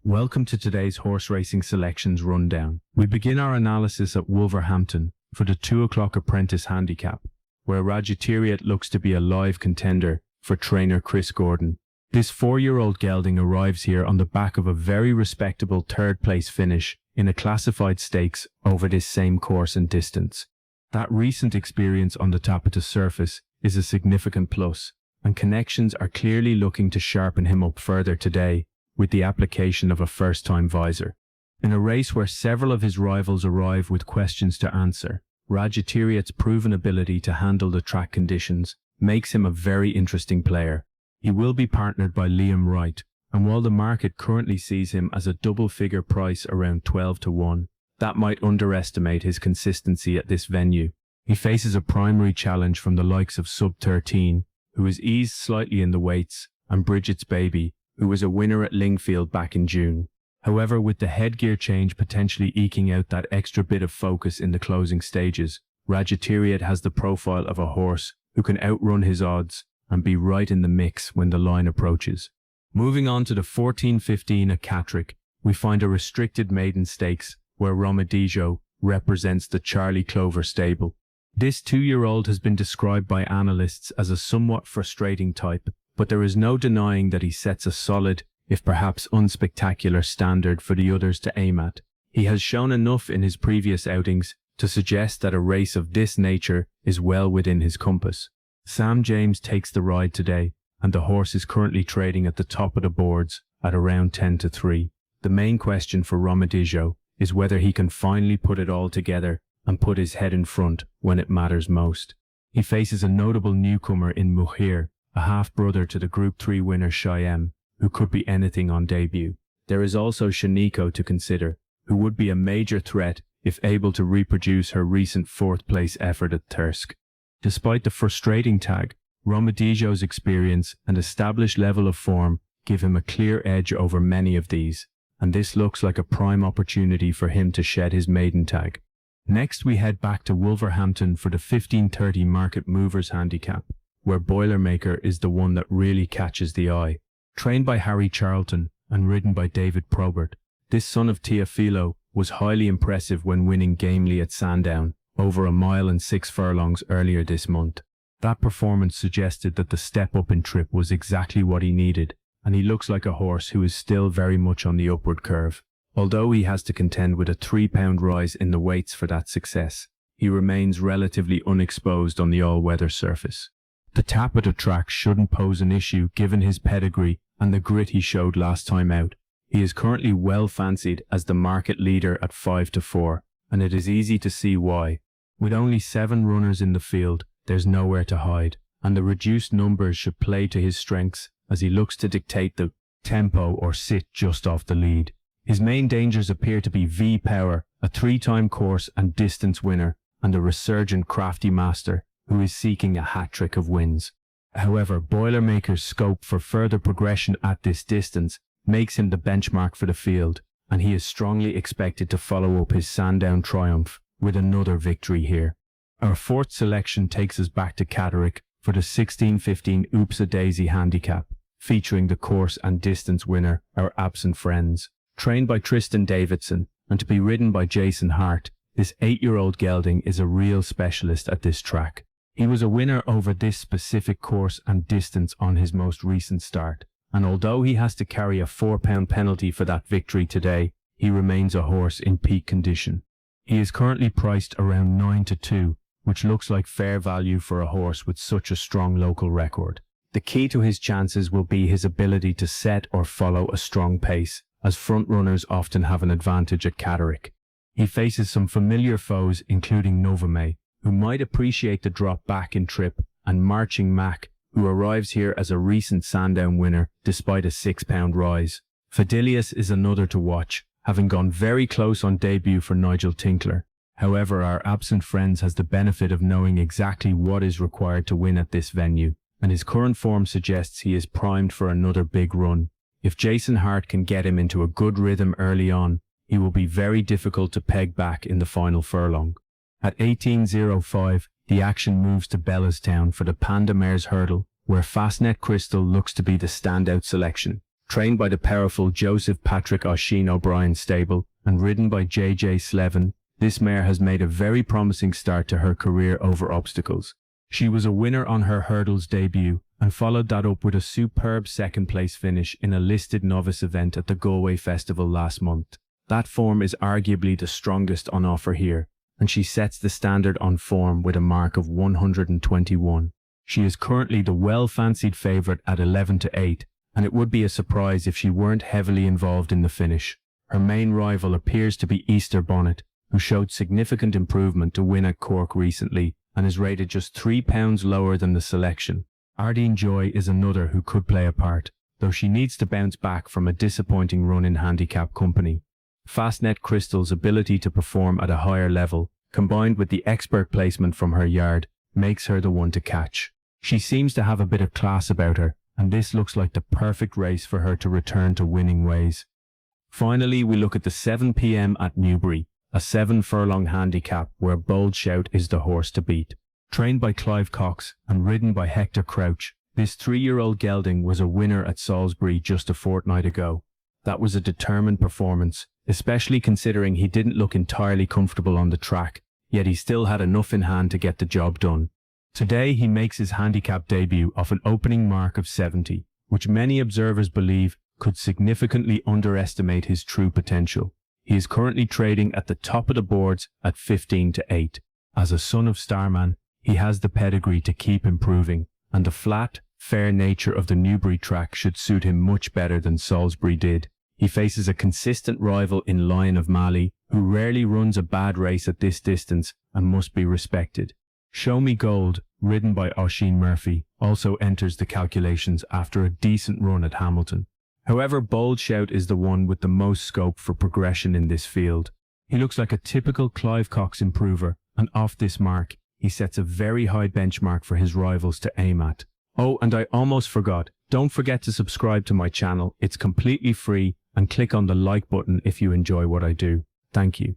Welcome to today's horse racing selections rundown. We begin our analysis at Wolverhampton for the 2 o'clock apprentice handicap, where Catterick looks to be a live contender for trainer Chris Gordon. This 4-year-old gelding arrives here on the back of a very respectable third-place finish in a classified stakes over this same course and distance. That recent experience on the Tappeta surface is a significant plus, and connections are clearly looking to sharpen him up further today with the application of a first-time visor. In a race where several of his rivals arrive with questions to answer, Catterick's proven ability to handle the track conditions makes him a very interesting player. He will be partnered by Liam Wright, and while the market currently sees him as a double-figure price around 12-1, that might underestimate his consistency at this venue. He faces a primary challenge from the likes of Sub-13, who is eased slightly in the weights, and Bridget's Baby, who was a winner at Lingfield back in June. However, with the headgear change potentially eking out that extra bit of focus in the closing stages, Catterick has the profile of a horse who can outrun his odds and be right in the mix when the line approaches. Moving on to the 14-15 at Catterick, we find a restricted maiden stakes where Romadijo represents the Charlie Clover stable. This 2-year-old has been described by analysts as a somewhat frustrating type, but there is no denying that he sets a solid, if perhaps unspectacular, standard for the others to aim at. He has shown enough in his previous outings to suggest that a race of this nature is well within his compass. Sam James takes the ride today, and the horse is currently trading at the top of the boards at around 10-3. The main question for Romadijo is whether he can finally put it all together and put his head in front when it matters most. He faces a notable newcomer in Muhir, a half-brother to the Group 3 winner Cheyenne, who could be anything on debut. There is also Shaniko to consider, who would be a major threat if able to reproduce her recent 4th-place effort at Thirsk. Despite the frustrating tag, Romadijo's experience and established level of form give him a clear edge over many of these, and this looks like a prime opportunity for him to shed his maiden tag. Next we head back to Wolverhampton for the 15:30 Market Movers handicap, where Boilermaker is the one that really catches the eye. Trained by Harry Charlton and ridden by David Probert, this son of Teofilo was highly impressive when winning gamely at Sandown over 1 mile and 6 furlongs earlier this month. That performance suggested that the step up in trip was exactly what he needed, and he looks like a horse who is still very much on the upward curve. Although he has to contend with a 3-pound rise in the weights for that success, he remains relatively unexposed on the all-weather surface. The Tappeta track shouldn't pose an issue given his pedigree and the grit he showed last time out. He is currently well fancied as the market leader at 5-4, and it is easy to see why. With only 7 runners in the field, there's nowhere to hide, and the reduced numbers should play to his strengths as he looks to dictate the tempo or sit just off the lead. His main dangers appear to be V-Power, a 3-time course and distance winner, and a resurgent Crafty Master, who is seeking a hat-trick of wins. However, Boilermaker's scope for further progression at this distance makes him the benchmark for the field, and he is strongly expected to follow up his Sandown triumph with another victory here. Our 4th selection takes us back to Catterick for the 16-15 Oops-a-Daisy handicap, featuring the course and distance winner, Our Absent Friends. Trained by Tristan Davidson and to be ridden by Jason Hart, this 8-year-old gelding is a real specialist at this track. He was a winner over this specific course and distance on his most recent start, and although he has to carry a 4-pound penalty for that victory today, he remains a horse in peak condition. He is currently priced around 9-2, which looks like fair value for a horse with such a strong local record. The key to his chances will be his ability to set or follow a strong pace, as front-runners often have an advantage at Catterick. He faces some familiar foes including Novame, who might appreciate the drop back in trip, and Marching Mac, who arrives here as a recent Sandown winner despite a 6-pound rise. Fidelius is another to watch, having gone very close on debut for Nigel Tinkler. However, Our Absent Friends has the benefit of knowing exactly what is required to win at this venue, and his current form suggests he is primed for another big run. If Jason Hart can get him into a good rhythm early on, he will be very difficult to peg back in the final furlong. At 18:05, the action moves to Bellewstown for the Panda Mares Hurdle, where Fastnet Crystal looks to be the standout selection. Trained by the powerful Joseph Patrick O'Sheen O'Brien stable and ridden by J.J. Slevin, this mare has made a very promising start to her career over obstacles. She was a winner on her hurdles debut and followed that up with a superb second-place finish in a listed novice event at the Galway Festival last month. That form is arguably the strongest on offer here, and she sets the standard on form with a mark of 121. She is currently the well-fancied favourite at 11-8, and it would be a surprise if she weren't heavily involved in the finish. Her main rival appears to be Easter Bonnet, who showed significant improvement to win at Cork recently and is rated just £3 lower than the selection. Ardeen Joy is another who could play a part, though she needs to bounce back from a disappointing run in handicap company. Fastnet Crystal's ability to perform at a higher level, combined with the expert placement from her yard, makes her the one to catch. She seems to have a bit of class about her, and this looks like the perfect race for her to return to winning ways. Finally, we look at the 7 p.m. at Newbury, a 7-furlong handicap where Bold Shout is the horse to beat. Trained by Clive Cox and ridden by Hector Crouch, this 3-year-old gelding was a winner at Salisbury just a fortnight ago. That was a determined performance, especially considering he didn't look entirely comfortable on the track, yet he still had enough in hand to get the job done. Today he makes his handicap debut off an opening mark of 70, which many observers believe could significantly underestimate his true potential. He is currently trading at the top of the boards at 15-8. As a son of Starman, he has the pedigree to keep improving, and the flat, fair nature of the Newbury track should suit him much better than Salisbury did. He faces a consistent rival in Lion of Mali, who rarely runs a bad race at this distance and must be respected. Show Me Gold, ridden by Oisin Murphy, also enters the calculations after a decent run at Hamilton. However, Bold Shout is the one with the most scope for progression in this field. He looks like a typical Clive Cox improver, and off this mark, he sets a very high benchmark for his rivals to aim at. Oh, and I almost forgot, don't forget to subscribe to my channel. It's completely free, and click on the like button if you enjoy what I do. Thank you.